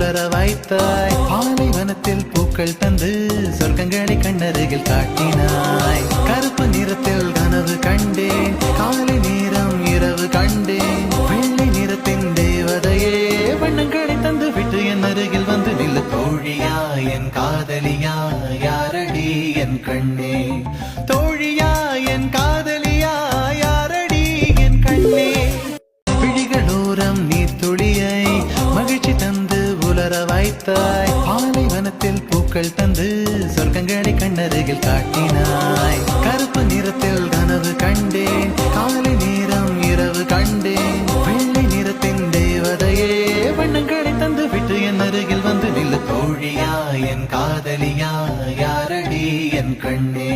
உலர வைத்தாய். பாலைவனத்தில் பூக்கள் தந்து சொர்க்கங்களை கண்ணருகில் காட்டினாய். கருப்பு நிறத்தில் கனவு கண்டேன், காலை நேரம் இரவு கண்டேன். வெள்ளை நிறத்தின் தேவதையே வண்ணங்களை தந்து விட்டு என் அருகில் வந்து நில்ல. தோழியா என் காதலியா யாரடி என் கண்ணே, தோழியா என் காதலியா யாரடி என் கண்ணே. விழிகளோரம் நீர்த்துளியை மகிழ்ச்சி தந்து உலர வைத்தாய். பாலைவனத்தில் பூக்கள் தந்து சொர்க்கங்களை கண்ணருகில் காட்டினாய். கருப்பு நிறத்தில் கனவு கண்டேன், காலை நேரம் இரவு கண்டேன். வெள்ளை நிறத்தின் தேவதையே வண்ணங்களை தந்து விட்டு என் அருகில் வந்து நில்ல. தோழியா என் காதலியா யாரடி என் கண்ணே,